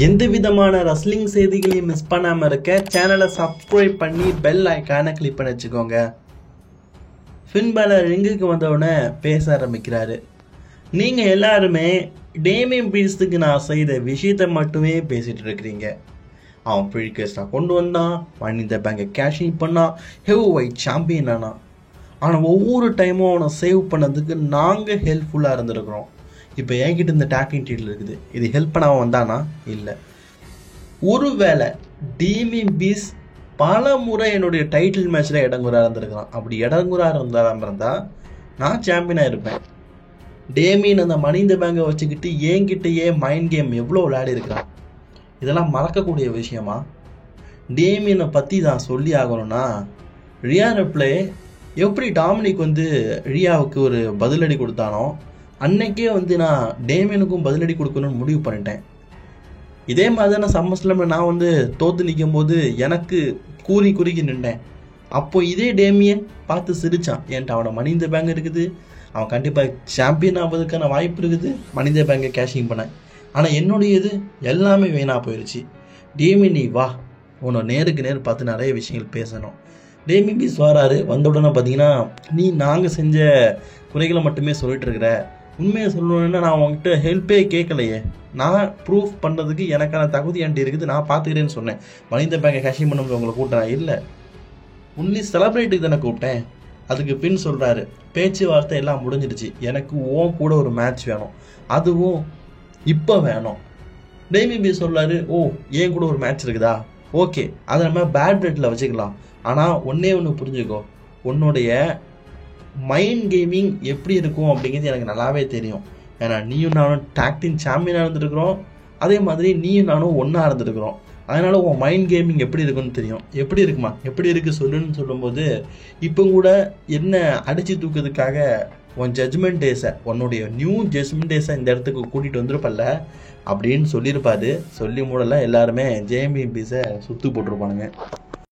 எந்த விதமான ரஸ்லிங் செய்திகளையும் மிஸ் பண்ணாம இருக்க சேனலை சப்ஸ்கிரைப் பண்ணி பெல் ஐக்கானை கிளிக் பண்ணி வச்சுக்கோங்க. ஃபின் பாலர் ரிங்குக்கு வந்தவுடனே பேச ஆரம்பிக்கிறாரு. நீங்க எல்லாருமே டேமியன் பிரீஸ்டுக்கு நான் செய்த விஷயத்தை மட்டுமே பேசிட்டு இருக்கிறீங்க. அவன் ப்ரீகேஸ்டா கொண்டு வந்தான், மணி இந்த பேங்கை கேஷிங் பண்ணான், ஹெவி வெயிட் சாம்பியன் ஆனான். ஆனால் ஒவ்வொரு டைமும் அவனை சேவ் பண்ணதுக்கு நாங்கள் ஹெல்ப்ஃபுல்லாக இருந்திருக்கிறோம். இப்போ என்கிட்ட இந்த டேக்கிங் டீட்டில் இருக்குது, இது ஹெல்ப் பண்ணாமல் வந்தானா? இல்லை. ஒருவேளை டேமியன் பிரீஸ்ட் பல முறை என்னுடைய டைட்டில் மேட்ச்சில் இடங்குறாக இருந்திருக்கிறான். அப்படி இடங்குறாக இருந்தால் நான் சாம்பியனாக இருப்பேன். டேமியன் அந்த மணி இந்த பேங்கை வச்சுக்கிட்டு என்கிட்டயே மைண்ட் கேம் எவ்வளோ விளையாடி இருக்கிறான். இதெல்லாம் மறக்கக்கூடிய விஷயமா? டேமியனை பற்றி தான் சொல்லி ஆகணும்னா, ரியா ரிப்ளே எப்படி டாமினிக் ரியாவுக்கு ஒரு பதிலடி கொடுத்தானோ அன்னைக்கே நான் டேமியனுக்கும் பதிலடி கொடுக்கணும்னு முடிவு பண்ணிட்டேன். இதே மாதிரி தான் சம்மர்ஸ்லாமில் நான் தோற்று நிற்கும் போது எனக்கு குறுக்கி நின்றேன். அப்போ இதே டேமியன் பார்த்து சிரிச்சான். ஏன்ட்டு அவனை மணி இந்த பேங்க் இருக்குது, அவன் கண்டிப்பாக சாம்பியன் ஆவதுக்கான வாய்ப்பு இருக்குது, மணி இந்த பேங்கை கேஷிங் பண்ணேன். ஆனால் என்னுடைய இது எல்லாமே வீணாக போயிடுச்சு. டேமியன் நீ வா, உன்னை நேருக்கு நேர் பார்த்து நிறைய விஷயங்கள் பேசணும். டேமியன் பிரீஸ்ட் வராரு. வந்த உடனே பார்த்தீங்கன்னா, நீ நாங்கள் செஞ்ச குறைகளை மட்டுமே சொல்லிட்டு இருக்கிற. உண்மையை சொல்லணுன்னா நான் உங்ககிட்ட ஹெல்ப்பே கேட்கலையே. நான் ப்ரூஃப் பண்ணுறதுக்கு எனக்கான தகுதி ஆண்டி இருக்குது, நான் பார்த்துக்கிறேன்னு சொன்னேன். மணி இந்த பேங்கை கேஷிங் பண்ண உங்களை கூப்பிட்டேன் இல்லை, ஒன்லி செலிப்ரேட்டுக்கு தானே கூப்பிட்டேன். அதுக்கு பின் சொல்கிறாரு, பேச்சுவார்த்தை எல்லாம் முடிஞ்சிடுச்சு, எனக்கு ஓன் கூட ஒரு மேட்ச் வேணும், அதுவும் இப்போ வேணும். டேமியன் பிரீஸ்ட் சொல்கிறாரு, ஓ ஏன் கூட ஒரு மேட்ச் இருக்குதா, ஓகே அதை நம்ம பேட் ரேட்டில் வச்சுக்கலாம். ஆனால் ஒன்றே புரிஞ்சுக்கோ, உன்னுடைய மைண்ட் கேமிங் எப்படி இருக்கும் அப்படிங்கிறது எனக்கு நல்லாவே தெரியும். ஏன்னா நீயும் நானும் டாக் டீம் சாம்பியனாக இருந்துருக்குறோம், அதே மாதிரி நீயும் நானும் ஒன்றா இருந்துருக்குறோம். அதனால் உன் மைண்ட் கேமிங் எப்படி இருக்குன்னு தெரியும். எப்படி இருக்குமா, எப்படி இருக்குது சொல்லுன்னு சொல்லும்போது, இப்போ கூட என்ன அடித்து தூக்கிறதுக்காக உன் ஜட்ஜ்மெண்ட் டேஸை, உன்னுடைய நியூ ஜட்ஜ்மெண்ட் டேஸை இந்த இடத்துக்கு கூட்டிகிட்டு வந்துருப்பல்ல அப்படின்னு சொல்லியிருப்பாரு. சொல்லி மூடலாம் எல்லாருமே டேமியன் பிரீஸ்டை சுற்று போட்டிருப்பானுங்க.